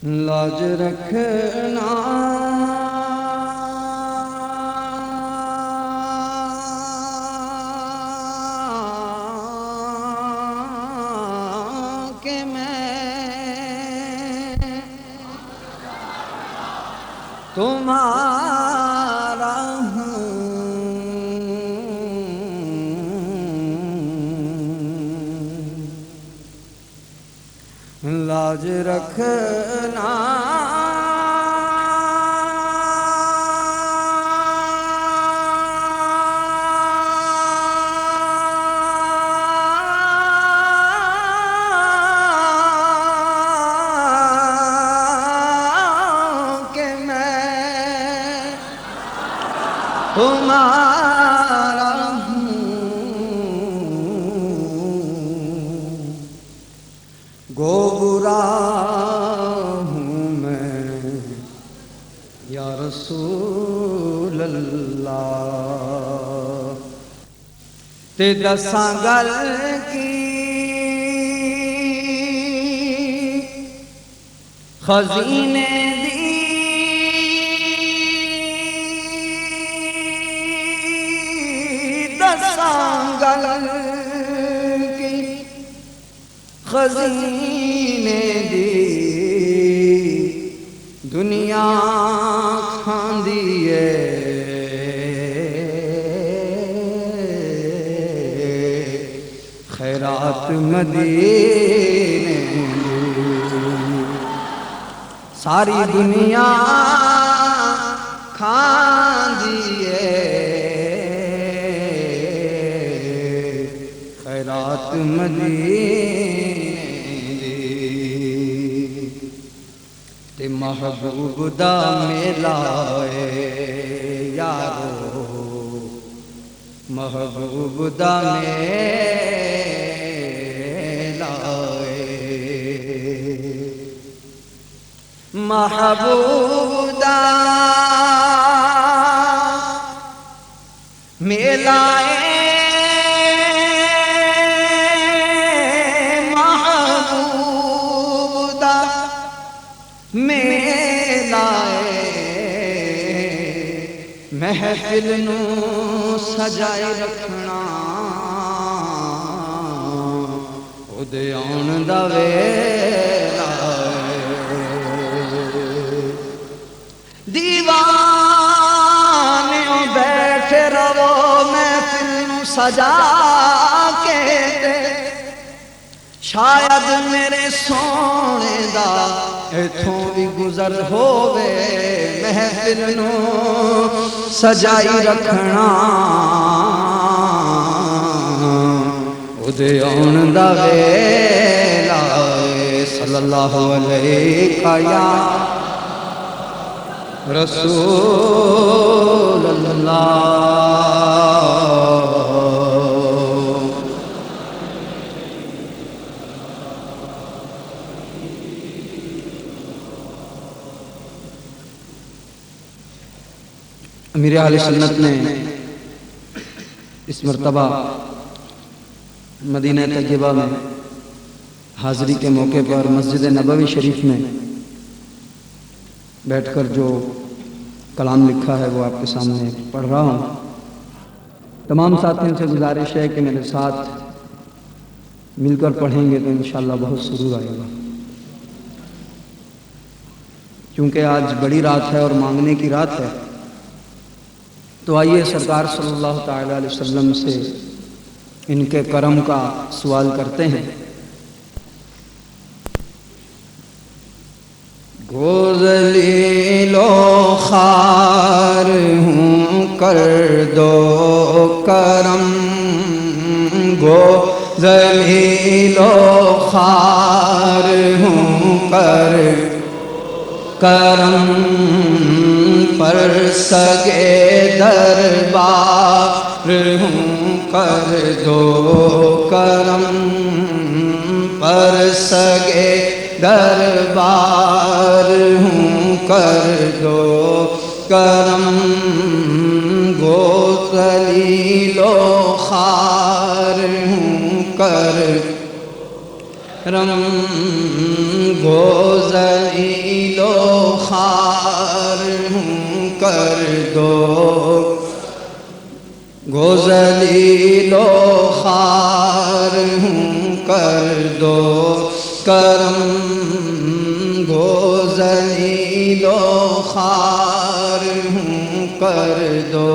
لاج رکھنا کہ میں تمہارا ہوں، لاج رکھنا کہ میں تمہارا گو برا ہوں میں یا رسول اللہ، تے دساں گل کی خزینے دی دساں گل کی خزینے دی دنیا کھاندی ہے خیرات مدینے دی، ساری دنیا کھاندی ہے خیرات مدینے تے محبوب دا میلہ ہے یارو، محبوب دا میلہ ہے، محبوب دا میلہ ہے، میلہ محفل نو سجائے رکھنا اودے آن دا ویلا دیوانے بیٹھے رہو محفل نو سجا کے دے، شاید میرے سونے دا ایتھوں بھی گزر ہووے محفل نو سجائی رکھنا اودے آن دا ویلا صلی اللہ علیہ یا رسول اللہ۔ امیر اہل سنت نے اس مرتبہ مدینہ طیبہ میں حاضری کے موقع پر مسجد نبوی شریف میں بیٹھ کر جو کلام لکھا ہے وہ آپ کے سامنے پڑھ رہا ہوں۔ تمام ساتھیوں سے گزارش ہے کہ میرے ساتھ مل کر پڑھیں گے تو انشاءاللہ بہت سرور آئے گا، کیونکہ آج بڑی رات ہے اور مانگنے کی رات ہے، تو آئیے سرکار صلی اللہ تعالیٰ علیہ وسلم سے ان کے کرم کا سوال کرتے ہیں۔ گو ذلیل و خوار ہوں کر دو کرم، گو ذلیل و خوار ہوں کر کرم، پر سگے دربار ہوں کر دو کرم، پر سگے دربار ہوں کر دو کرم، گو ذلیل و خوار ہوں کر رم، گو ذلیل خار ہوں کر دو گو ذلیل و خوار ہوں کر دو کرم گو ذلیل و خوار ہوں کر دو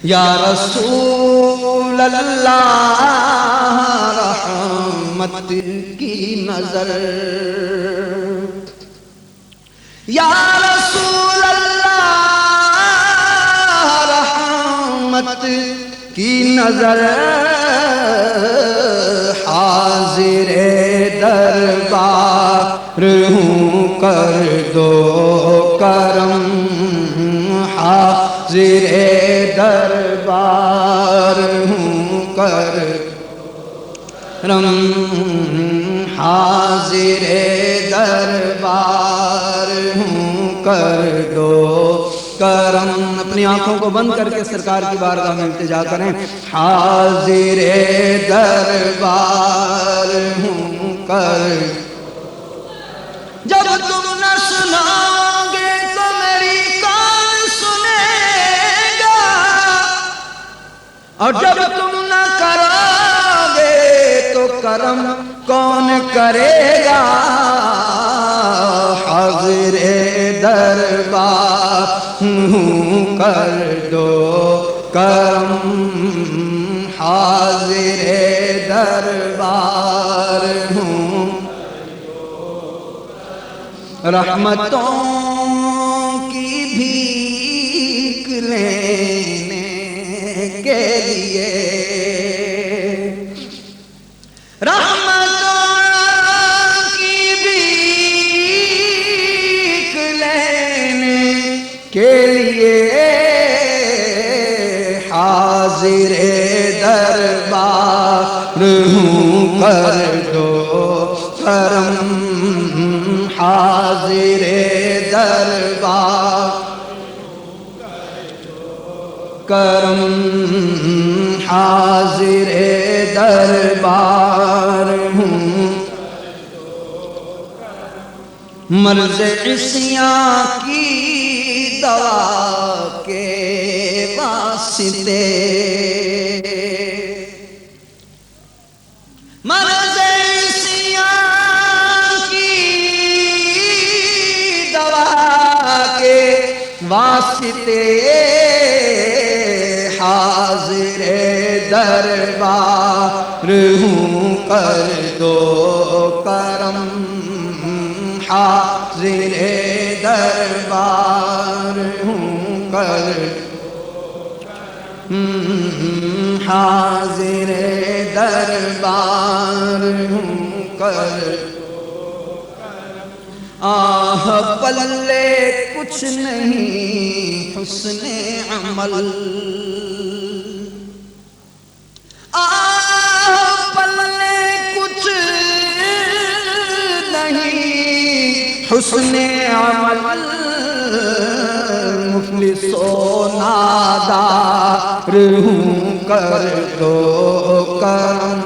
یا رسول اللہ رحمت کی نظر یا رسول اللہ رحمت کی نظر حاضر دربار ہوں کر دو کرم حاضر دربار ہوں کر کرم حاضر دربار ہوں کر دو کرم اپنی آنکھوں کو بند کر کے سرکار کی بارگاہ میں التجا کریں حاضر دربار ہوں کر جب تم نہ سناؤ گے تو میری کون سنے گا اور جب تم نہ کرو گے تو کرم کون کرے گا حاضر دربار ہوں کر دو کرم حاضر دربار ہوں رحمتوں کی بھیک لینے کے لیے رحمتوں کی بھیک لینے کے لیے حاضر دربار ہوں کر دو کرم حاضر دربار کرم حاضر دربار ہوں مرض عصیاں کی دوا کے واسطے مرض عصیاں کی دوا کے واسطے حاضر دربار ہوں کر دو کرم حاضر دربار ہوں کر حاضر دربار ہوں کر آہ پلے کچھ نہیں حسن عمل آہ پلے کچھ نہیں حسن عمل مفلس و نادار ہوں کر دو کرم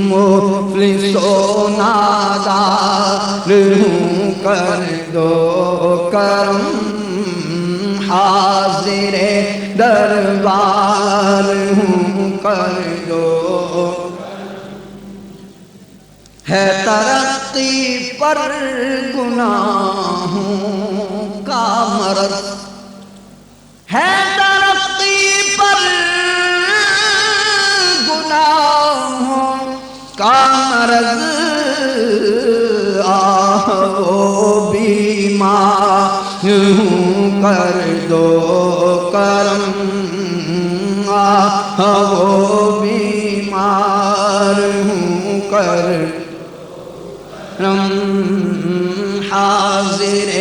مفلس و نادار ہوں کر دو کرم حاضر دربار ہوں کر دو ہے ترقی پر گناہوں کا مرض ہے ترقی پر گناہوں کا مرض وہ بیمار ہوں کر دو کرم وہ بیمار ہوں کر حاضر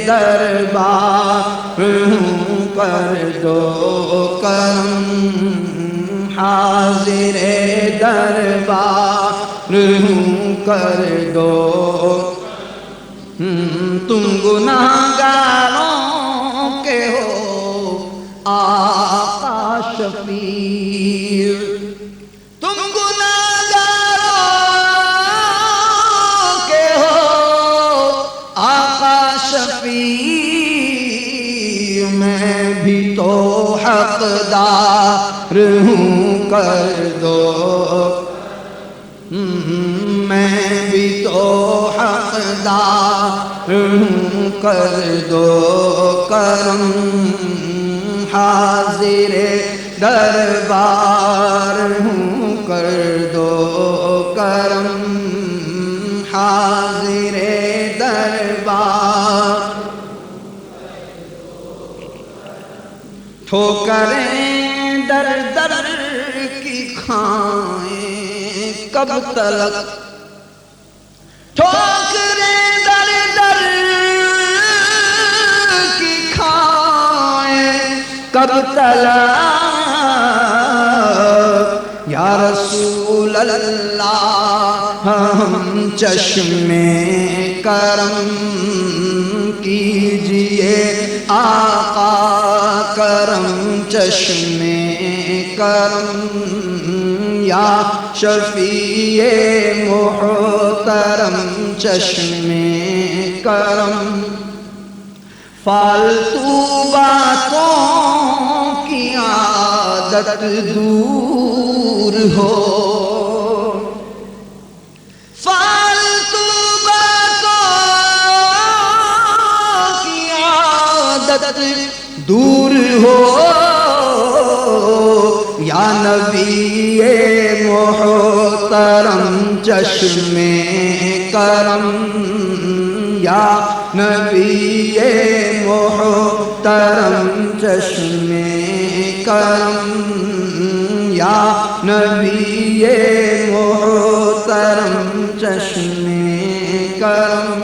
دربار ہوں کر دو کرم حاضر دربار ہوں کر دو تم گناہگاروں کے ہو آقا شفیع تم گناہگاروں کے ہو شفیع میں بھی تو حقدار ہوں کر دو، میں بھی تو حقدار ہوں کر دو کرم، حاضر دربار ہوں کر دو کرم، حاضر دربار، ٹھوکریں در در کی کھائیں کب تلک، ٹھوکریں در در کی کھائیں کب تلک، یا رسول اللہ ہم چشم کرم کیجئے، آقا کرم چشم کرم، یا شفیع محترم چشم کرم، فالتو باتوں کی عادت دور ہو، فالتو باتوں کی عادت دور ہو، یا نبی محترم چشم کرم، یا نبی محترم چشم کرم، یا نبی محترم چشم کرم،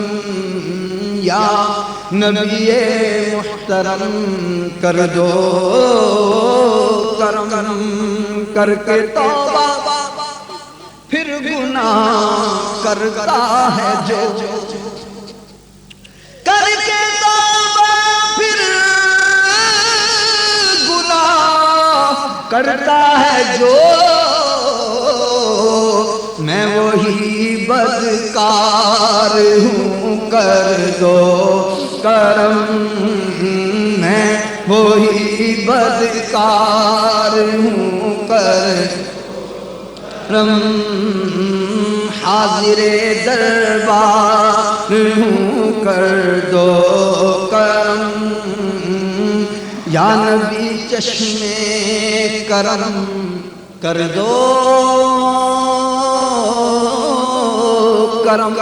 یا نبی محترم کر دو کرم، کر کے توبہ پھر گناہ کرتا ہے جو، کر کے توبہ پھر گناہ کرتا ہے جو، میں وہی بدکار ہوں کر دو کرم، میں وہی بدکار ہوں کرم، حاضر دربار ہوں کر دو کرم، یا نبی چشم کرم کر دو کرم۔